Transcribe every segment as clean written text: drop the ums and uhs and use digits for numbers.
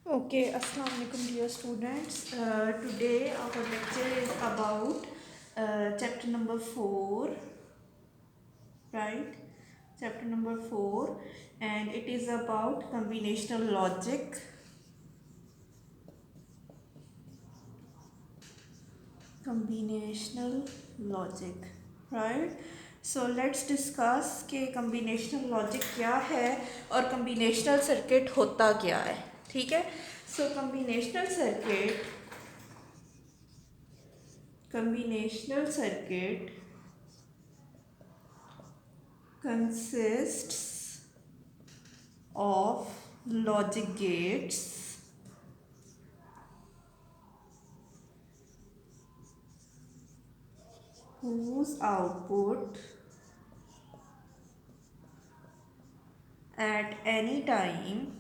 Okay, Assalamu alaikum dear students. Today our lecture is about chapter number 4, right? Chapter number 4, and it is about combinational logic. Combinational logic, right? So let's discuss कि combinational logic क्या है और combinational circuit होता क्या है, ठीक है? So combinational circuit consists of logic gates whose output at any time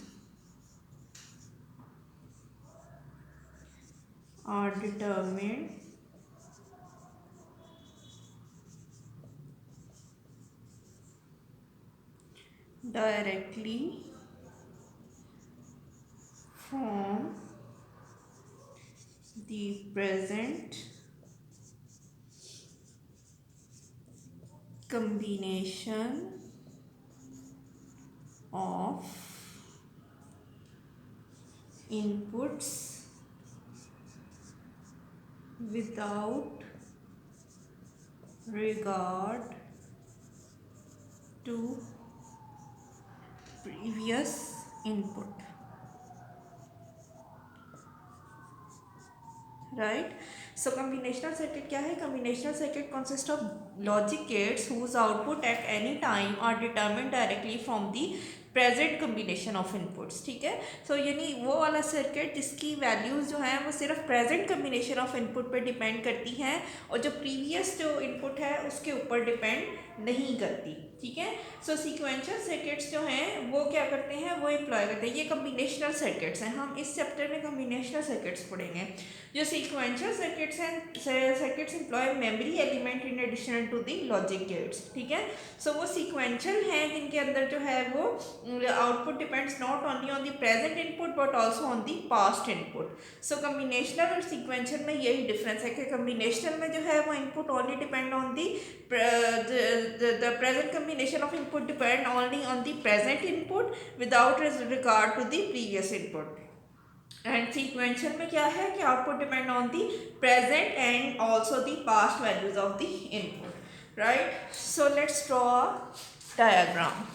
are determined directly from the present combination of inputs without regard to previous input, right? So combinational circuit क्या है? Combinational circuit consists of logic gates whose output at any time are determined directly from the present combination of inputs, ठीक है? सो यानी वो वाला circuit जिसकी values जो हैं वो सिर्फ प्रेजेंट कम्बिनेशन ऑफ इनपुट पे डिपेंड करती हैं और जो प्रीवियस जो इनपुट है उसके ऊपर डिपेंड नहीं करती, ठीक है? सो सीक्वेंशियल सर्किट्स जो हैं वो क्या करते हैं, वो इम्प्लॉय करते हैं, ये कम्बिनेशनल सर्किट्स हैं। हम इस चैप्टर में कम्बिनेशनल सर्किट्स पढ़ेंगे। जो सीक्वेंशियल सर्किट्स हैं, circuits employ memory element in addition to the logic gates, ठीक है? सो वो सीक्वेंशियल हैं जिनके अंदर जो है वो output depends not only on the present input but also on the past input. So combinational और sequential में यही difference है कि combinational में जो है वो input only depend on the present combination of input depend only on the present input without regard to the previous input. And sequential में क्या है कि output depend on the present and also the past values of the input, right? So let's draw a diagram.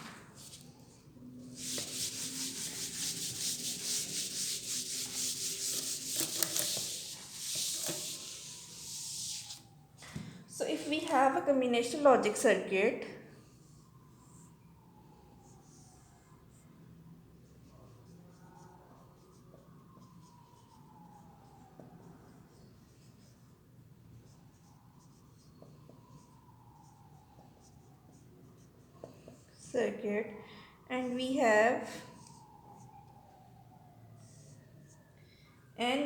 So if we have a combination logic circuit and we have n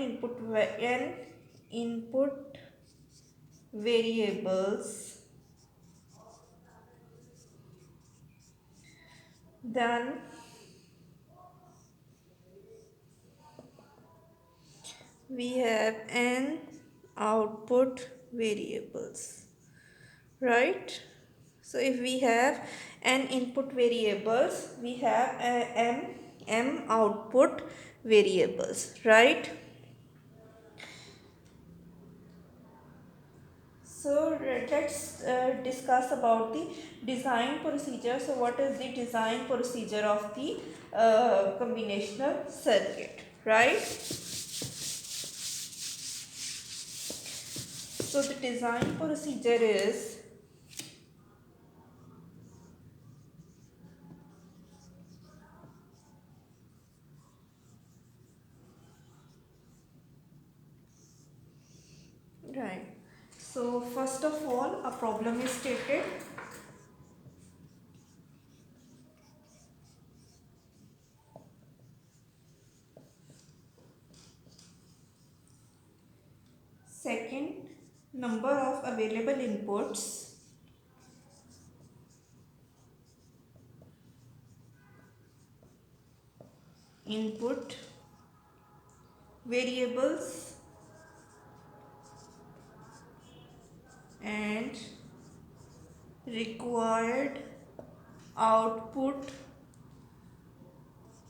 input variables, then we have n output variables, right? So if we have n input variables, we have m output variables, right? So let's discuss about the design procedure. So what is the design procedure of the combinational circuit, right? So the design procedure is right. So first of all, a problem is stated. Second, number of available inputs. Input variables and required output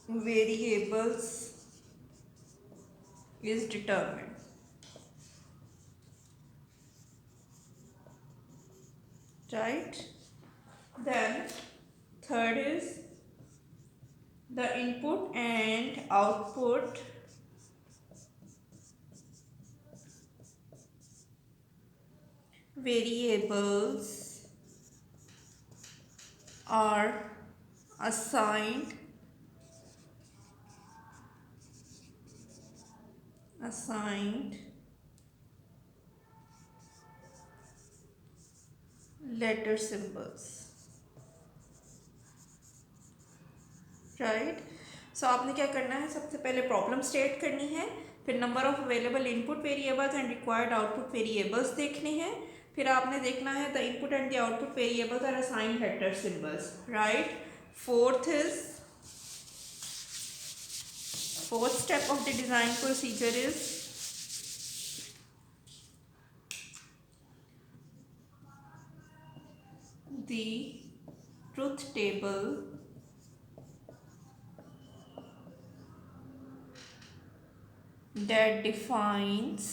variables is determined. Right? Then third is the input and output variables are assigned letter symbols. Right so आपने क्या करना है, सबसे पहले problem state करनी है, फिर number of available input variables and required output variables देखने हैं, फिर आपने देखना है the input and the output variables are assigned letter symbols. Right. Fourth step of the design procedure is the truth table that defines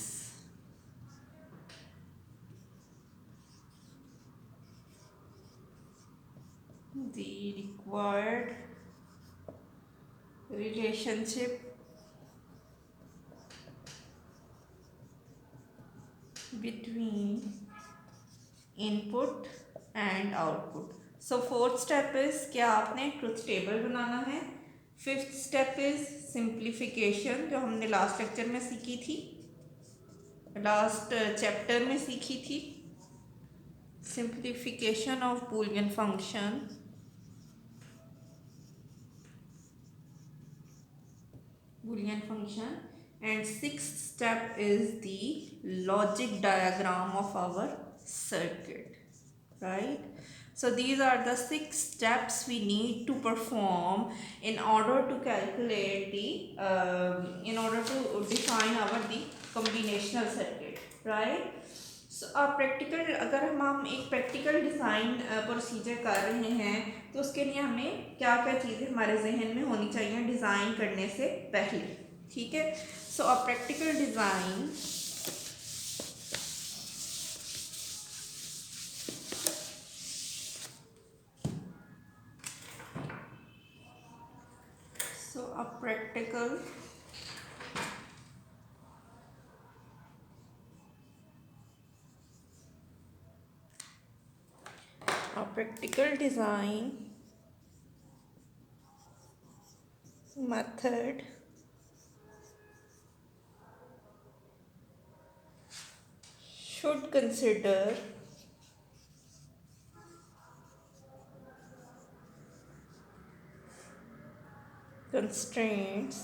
the required relationship between input and output. So fourth step is क्या आपने truth table बनाना है. Fifth step is simplification, जो हमने last lecture में सीखी थी, last chapter में सीखी थी. Simplification of Boolean function. And sixth step is the logic diagram of our circuit. Right. So these are the 6 steps we need to perform in order to calculate in order to define the combinational circuit. Right. So अगर हम एक practical design procedure कर रहे हैं तो उसके लिए हमें क्या क्या चीज़ें हमारे जहन में होनी चाहिए डिज़ाइन करने से पहले. ठीक है. So a practical design practical design method should consider constraints.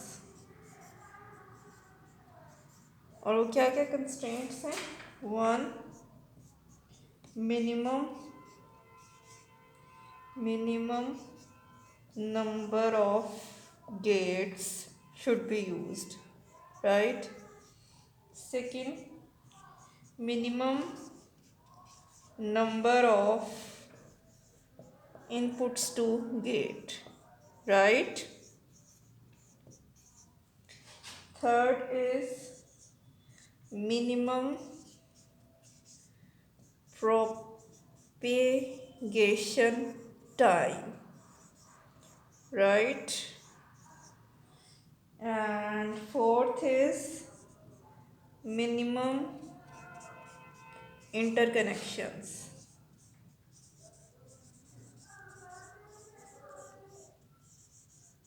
और वो क्या क्या constraints हैं. 1. minimum number of gates should be used. Right. Second, minimum number of inputs to gate. Right. Third is minimum propagation time. Right. And fourth is minimum interconnections.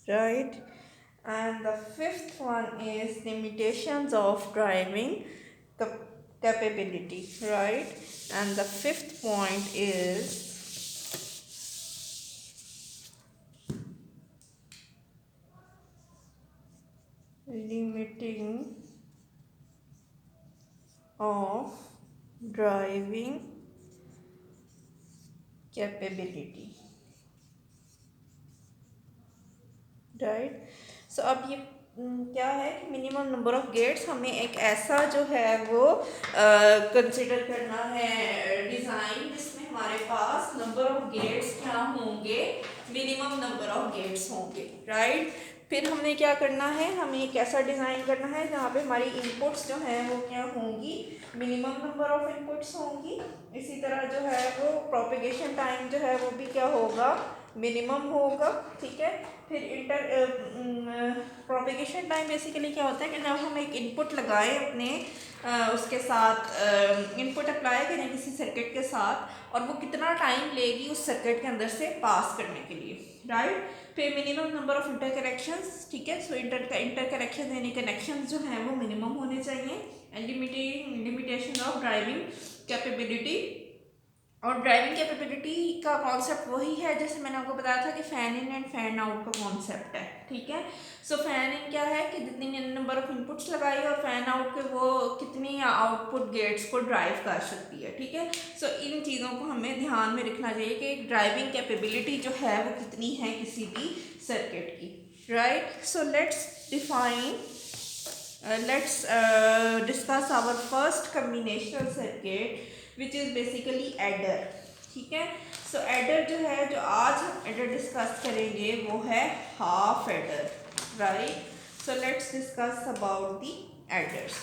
Right. And the fifth one is limitations of driving capability. Right. And the fifth point is limiting of driving capability. Right. So अब ये क्या है कि minimum number of gets, हमें एक ऐसा जो है वो कंसिडर करना है डिज़ाइन जिसमें हमारे पास नंबर ऑफ गेट्स क्या होंगे, मिनिमम नंबर ऑफ गेट्स होंगे, राइट। फिर हमने क्या करना है, हमें एक ऐसा डिज़ाइन करना है जहाँ पे हमारी इनपुट्स जो हैं वो क्या होंगी, मिनिमम नंबर ऑफ इनपुट्स होंगी। इसी तरह जो है वो प्रोपेगेशन टाइम जो है वो भी क्या होगा, मिनिमम होगा, ठीक है। फिर प्रोपेगेशन टाइम बेसिकली क्या होता है कि जब हम एक इनपुट लगाएं अपने उसके साथ, इनपुट अप्लाई करें किसी सर्किट के साथ और वो कितना टाइम लेगी उस सर्किट के अंदर से पास करने के लिए, राइट। फिर minimum number of inter connections, ठीक है। सो इंटर कनेक्शन यानी कनेक्शन जो हैं वो मिनिमम होने चाहिए। And limitation of driving capability, और ड्राइविंग कैपेबिलिटी का कॉन्सेप्ट वही है जैसे मैंने आपको बताया था कि fan in and fan out का कॉन्सेप्ट है, ठीक है। सो फैन इन क्या है कि जितनी नंबर ऑफ इनपुट्स लगाई और फैन आउट के वो कितनी आउटपुट गेट्स को ड्राइव कर सकती है, ठीक है। सो इन चीज़ों को हमें ध्यान में रखना चाहिए कि ड्राइविंग कैपेबिलिटी जो है वो कितनी है किसी भी सर्किट की, right. So let's discuss our first combinational circuit which is basically adder, ठीक है। सो एडर जो है, जो आज हम एडर डिस्कस करेंगे वो है half adder, right. So let's discuss about the aiders.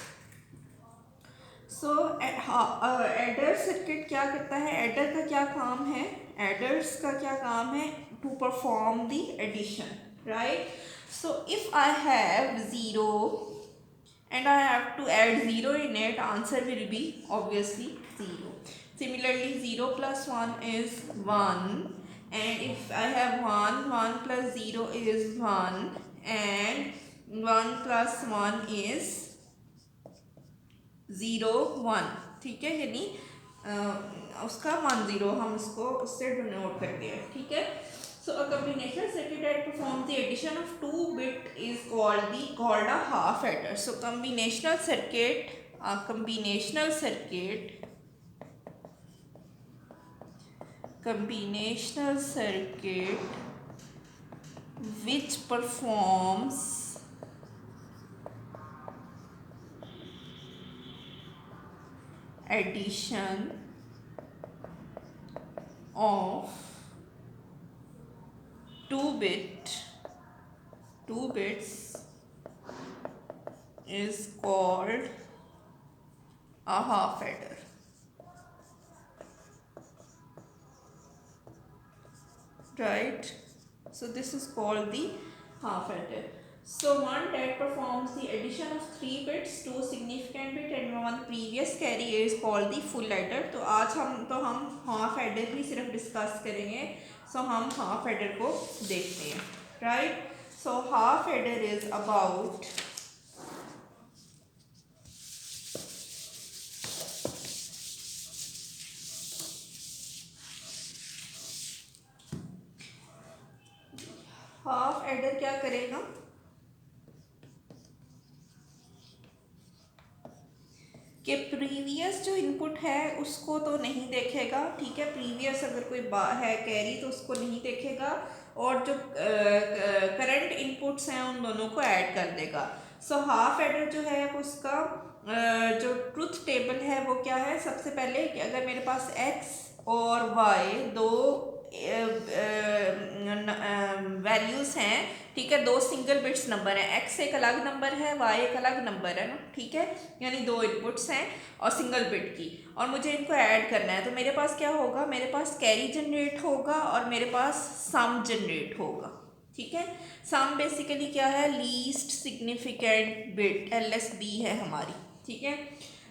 So adder circuit क्या करता है, एडर का क्या काम है, एडर्स का क्या काम है, to perform the addition, right. So if I have 0 and I have to add 0 in it, answer will be obviously 0. Similarly 0 plus 1 is 1, and if I have 1, 1 plus 0 is 1, and 1 plus 1 is 0 1, ठीक है। यानी उसका 1 0 हम उसको उससे denote करते हैं, ठीक है। So a combinational circuit that performs the addition of 2 bit is called a half adder. So combinational circuit which performs addition of 2 bits is called a half adder, right. So this is called the half adder. So one that performs the addition of 3 bits, 2 significant bit and 1 previous carry is called the full adder. तो आज हम half adder ही सिर्फ discuss करेंगे। सो हम half adder को देखते हैं, right. So half adder is about half adder क्या करेगा कि प्रीवियस जो इनपुट है उसको तो नहीं देखेगा, ठीक है। प्रीवियस अगर कोई है कैरी तो उसको नहीं देखेगा, और जो करंट इनपुट्स हैं उन दोनों को ऐड कर देगा। सो हाफ एडर जो है उसका जो ट्रुथ टेबल है वो क्या है, सबसे पहले कि अगर मेरे पास x और y दो वैल्यूज़ हैं, ठीक है, 2 सिंगल बिट्स नंबर है, x एक अलग नंबर है, y एक अलग नंबर है ना, ठीक है। यानी 2 इनपुट्स हैं और सिंगल बिट की, और मुझे इनको ऐड करना है। तो मेरे पास क्या होगा, मेरे पास कैरी जनरेट होगा और मेरे पास सम जनरेट होगा, ठीक है। सम बेसिकली क्या है, लीस्ट सिग्निफिकेंट बिट, LSB है हमारी, ठीक है।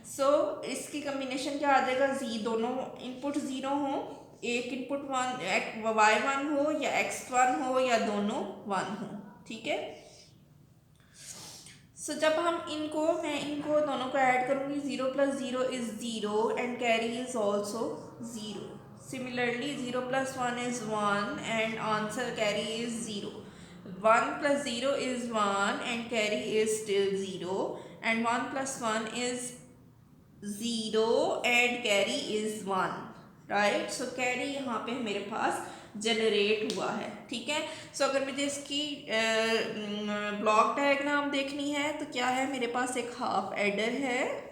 सो इसकी कम्बिनेशन क्या आ जाएगा, दोनों इनपुट 0 हों, एक इनपुट y1 हो या x1 हो या दोनों 1 हो, ठीक है। सो जब मैं इनको दोनों को ऐड करूँगी, 0 plus 0 is 0 and carry is also 0. Similarly 0 plus 1 is 1 and answer carry is 0. 1 plus 0 is 1 and carry is still 0, and 1 plus 1 is 0 and carry is 1, right. So carry यहाँ पे मेरे पास जनरेट हुआ है। ठीक है, सो अगर मुझे इसकी ब्लॉक डायग्राम देखनी है तो क्या है, मेरे पास एक हाफ एडर है,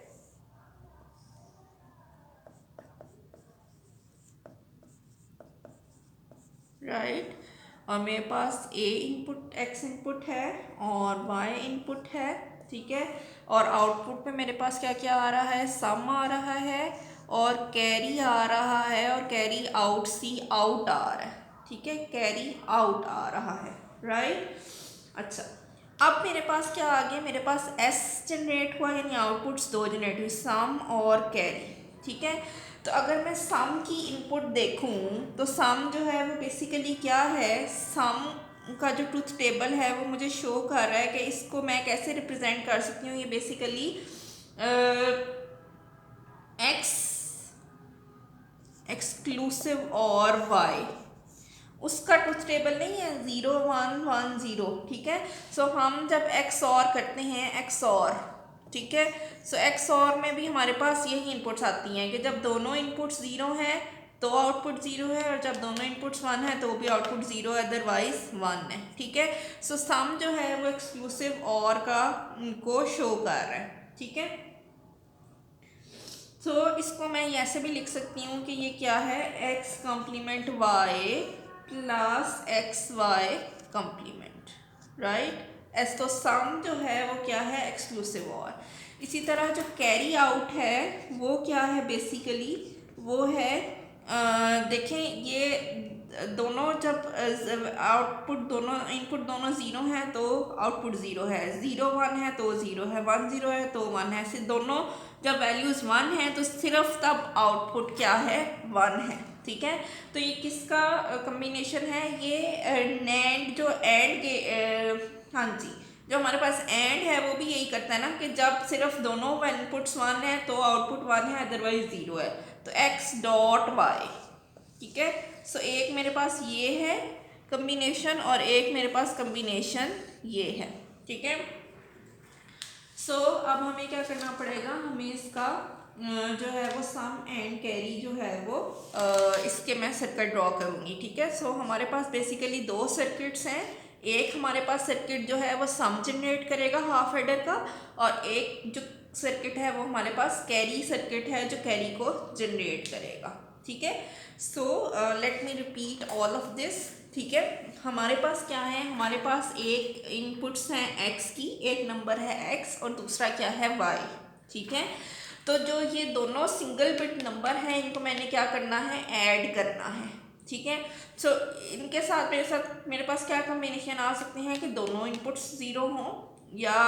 राइट, और मेरे पास ए इनपुट एक्स इनपुट है और वाई इनपुट है। ठीक है, और आउटपुट में मेरे पास क्या क्या आ रहा है, सम आ रहा है और कैरी आ रहा है और कैरी आउट सी आउट आ रहा है। ठीक है, कैरी आउट आ रहा है, राइट। अच्छा, अब मेरे पास क्या आ गया, मेरे पास एस जनरेट हुआ, यानी आउटपुट्स दो जनरेट हुई, सम और कैरी। ठीक है, तो अगर मैं सम की इनपुट देखूं तो सम जो है वो बेसिकली क्या है, सम का जो ट्रुथ टेबल है वो मुझे शो कर रहा है कि इसको मैं कैसे रिप्रेजेंट कर सकती हूँ। ये बेसिकली एक्स एक्सक्लूसिव और वाई, उसका ट्रुथ टेबल नहीं है 0 1 1 0। ठीक है, सो हम जब एक्स और करते हैं एक्स और, ठीक है, सो एक्स और में भी हमारे पास यही इनपुट्स आती हैं कि जब दोनों इनपुट्स 0 हैं तो आउटपुट 0 है, और जब दोनों इनपुट्स 1 है तो भी आउटपुट 0 है, अदरवाइज 1 है। ठीक है, सो सम जो है वो एक्सक्लूसिव और का को शो कर रहा है। ठीक है, तो इसको मैं ऐसे भी लिख सकती हूँ कि ये क्या है, X complement Y plus X Y complement, right. S तो सम जो है वो क्या है, एक्सक्लूसिव और। इसी तरह जो कैरी आउट है वो क्या है, बेसिकली वो है देखें, ये दोनों जब आउटपुट दोनों इनपुट दोनों 0 हैं तो आउटपुट 0 है, 0 1 है तो 0 है, 1 0 है तो 1 है। सिर्फ दोनों जब वैल्यूज़ 1 है तो सिर्फ तब आउटपुट क्या है, 1 है। ठीक है, तो ये किसका कम्बिनेशन है, ये नैंड जो एंड के हाँ जी, जो हमारे पास एंड है वो भी यही करता है ना कि जब सिर्फ दोनों इनपुट्स 1 है तो आउटपुट 1 है, अदरवाइज 0 है। तो एक्स डॉट वाई, ठीक है, सो एक मेरे पास ये है कम्बिनेशन और एक मेरे पास कम्बिनेशन ये है। ठीक है, सो अब हमें क्या करना पड़ेगा, हमें इसका जो है वो सम एंड कैरी जो है वो इसके मैं सर्किट ड्रॉ करूँगी। ठीक है, सो हमारे पास बेसिकली दो सर्किट्स हैं, एक हमारे पास सर्किट जो है वो सम जनरेट करेगा हाफ एडर का, और एक जो सर्किट है वो हमारे पास कैरी सर्किट है जो कैरी को जनरेट करेगा। ठीक है, so let me repeat all of this. ठीक है, हमारे पास क्या है, हमारे पास एक इनपुट्स हैं एक्स की, एक नंबर है एक्स और दूसरा क्या है वाई। ठीक है, तो जो ये दोनों सिंगल बिट नंबर हैं इनको मैंने क्या करना है, ऐड करना है। ठीक है, सो इनके साथ मेरे पास क्या कॉम्बिनेशन आ सकते हैं कि दोनों इनपुट्स 0 हों, या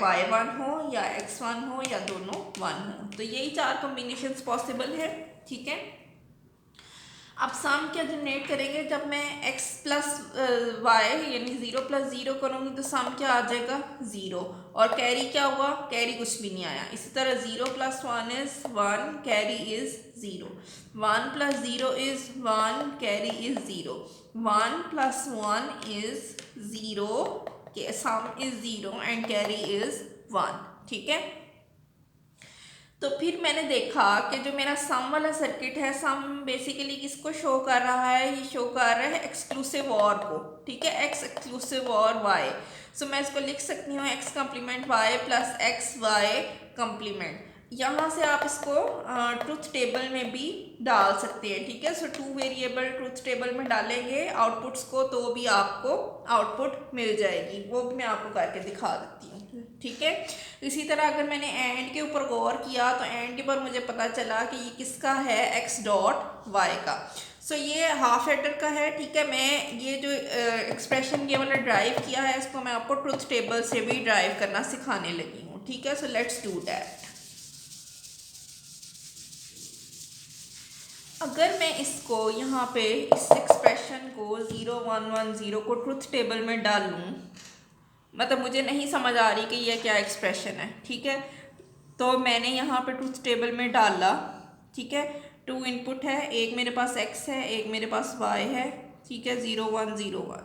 y1 हो या x1 हो, या दोनों 1 हो। तो यही चार कॉम्बिनेशंस पॉसिबल है। ठीक है, अब सम क्या जनरेट करेंगे, जब मैं x प्लस वाई यानी 0 प्लस 0 करूँगी तो सम क्या आ जाएगा, 0, और कैरी क्या हुआ, कैरी कुछ भी नहीं आया। इसी तरह 0 plus 1 is 1, carry is 0, 1 plus 0 is 1, carry is 0, 1 plus 1 is 0, some is 0 and carry is 1। ठीक है, तो फिर मैंने देखा कि जो मेरा सम वाला सर्किट है, सम बेसिकली किसको शो कर रहा है, ये शो कर रहा है एक्सक्लूसिव और को। ठीक है, एक्स एक्सक्लूसिव और वाई, सो मैं इसको लिख सकती हूँ X complement Y plus X Y complement. यहाँ से आप इसको ट्रुथ टेबल में भी डाल सकते हैं। ठीक है, सो 2 वेरिएबल ट्रुथ टेबल में डालेंगे आउटपुट्स को तो भी आपको आउटपुट मिल जाएगी, वो भी मैं आपको करके दिखा देती हूँ। ठीक है, इसी तरह अगर मैंने एंड के ऊपर गौर किया तो एंड के ऊपर मुझे पता चला कि ये किसका है, एक्स डॉट वाई का। सो ये हाफ एडर का है। ठीक है, मैं ये जो एक्सप्रेशन ये वाला ड्राइव किया है इसको मैं आपको ट्रुथ टेबल से भी ड्राइव करना सिखाने लगी हूँ। ठीक है, सो लेट्स डू दैट। अगर मैं इसको यहाँ पे इस एक्सप्रेशन को 0 1 1 0 को ट्रुथ टेबल में डालूँ, मतलब मुझे नहीं समझ आ रही कि ये क्या एक्सप्रेशन है। ठीक है, तो मैंने यहाँ पे ट्रुथ टेबल में डाला। ठीक है, 2 इनपुट है, एक मेरे पास x है, एक मेरे पास y है। ठीक है, 0 1 0 1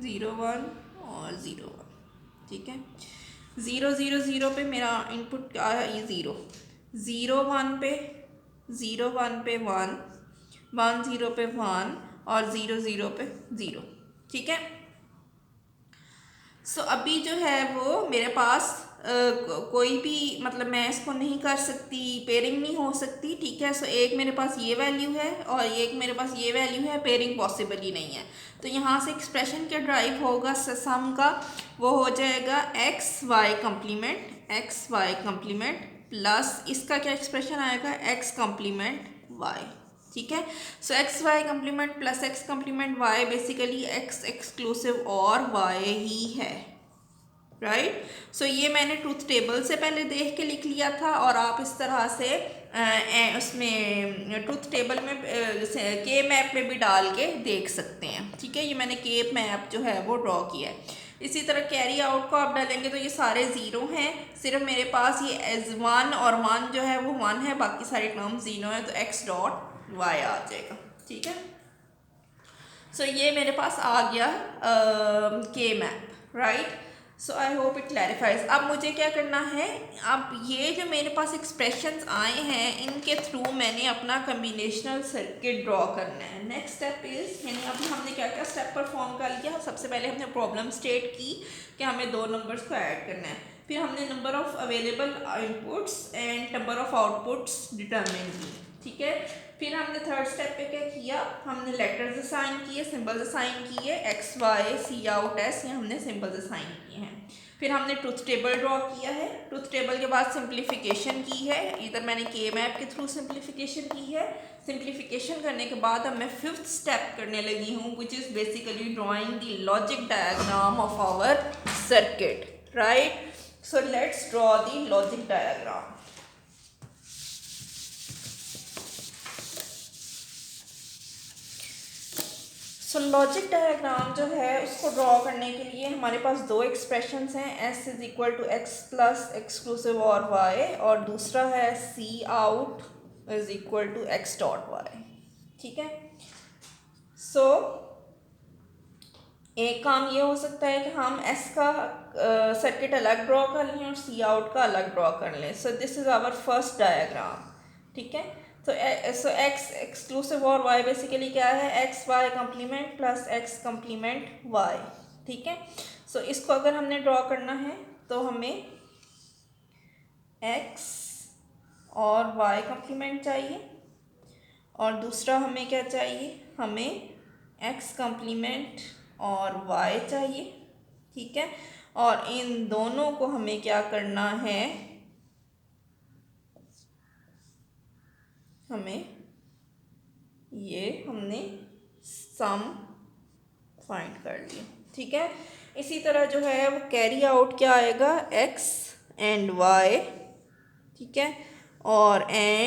0 1 और 0 1। ठीक है, 0 0 0 पे मेरा इनपुट क्या है, ये 0 0 1 पे 0 1 पे 1 1 0 पे 1 और 0 0 पे 0। ठीक है, सो अभी जो है वो मेरे पास कोई भी मतलब मैं इसको नहीं कर सकती, पेयरिंग नहीं हो सकती। ठीक है, सो एक मेरे पास ये वैल्यू है और एक मेरे पास ये वैल्यू है, पेयरिंग पॉसिबल ही नहीं है। तो यहाँ से एक्सप्रेशन क्या ड्राइव होगा सम का, वो हो जाएगा एक्स वाई कम्प्लीमेंट प्लस इसका क्या एक्सप्रेशन आएगा, एक्स कम्प्लीमेंट वाई। ठीक है, so X Y complement plus X complement Y basically X exclusive और वाई ही है, राइट। सो ये मैंने ट्रूथ टेबल से पहले देख के लिख लिया था और आप इस तरह से उसमें ट्रूथ टेबल में के मैप में भी डाल के देख सकते हैं। ठीक है, ये मैंने के मैप जो है वो ड्रॉ किया है। इसी तरह कैरी आउट को आप डालेंगे तो ये सारे ज़ीरो हैं, सिर्फ मेरे पास ये एज 1 और 1 जो है वो 1 है, बाकी सारे टर्म ज़ीरो है, तो एक्स डॉट वाई आ जाएगा। ठीक है, सो ये मेरे पास आ गया के map, right. So I hope it clarifies. अब मुझे क्या करना है, अब ये जो मेरे पास एक्सप्रेशंस आए हैं इनके थ्रू मैंने अपना कम्बिनेशनल सर्किट ड्रॉ करना है। नेक्स्ट स्टेप इज, यानी अभी हमने क्या क्या स्टेप परफॉर्म कर लिया। सबसे पहले हमने प्रॉब्लम स्टेट की कि हमें दो नंबर्स को ऐड करना है, फिर हमने number of available inputs and number of outputs determine की। ठीक है, फिर हमने थर्ड स्टेप पे क्या किया, हमने लेटर्स असाइन किए, सिंबल्स असाइन किए, X Y C out S, ये हमने सिंबल्स असाइन किए हैं। फिर हमने ट्रूथ टेबल ड्रॉ किया है, ट्रूथ टेबल के बाद सिंप्लीफिकेशन की है, इधर मैंने के मैप के थ्रू सिंप्लीफिकेशन की है। सिंप्लीफिकेशन करने के बाद अब मैं फिफ्थ स्टेप करने लगी हूँ, which is basically drawing the logic diagram of our circuit, right. So let's draw the logic diagram. So logic diagram जो है उसको ड्रॉ करने के लिए हमारे पास दो एक्सप्रेशंस हैं, S is equal to X plus exclusive और वाई, और दूसरा है C out is equal to X dot Y. ठीक है, सो एक काम ये हो सकता है कि हम एस का सर्किट अलग ड्रॉ कर लें और सी आउट का अलग ड्रॉ कर लें। So this is our first diagram. ठीक है, तो एक्स एक्सक्लूसिव और वाई बेसिकली क्या है, X Y complement plus X complement Y. ठीक है, सो इसको अगर हमने ड्रॉ करना है तो हमें एक्स और वाई कम्प्लीमेंट चाहिए और दूसरा हमें क्या चाहिए, हमें एक्स कम्प्लीमेंट और वाई चाहिए। ठीक है, और इन दोनों को हमें क्या करना है, हमें ये हमने सम फाइंड कर लिया। ठीक है, इसी तरह जो है वो कैरी आउट क्या आएगा, एक्स एंड वाई। ठीक है, और एंड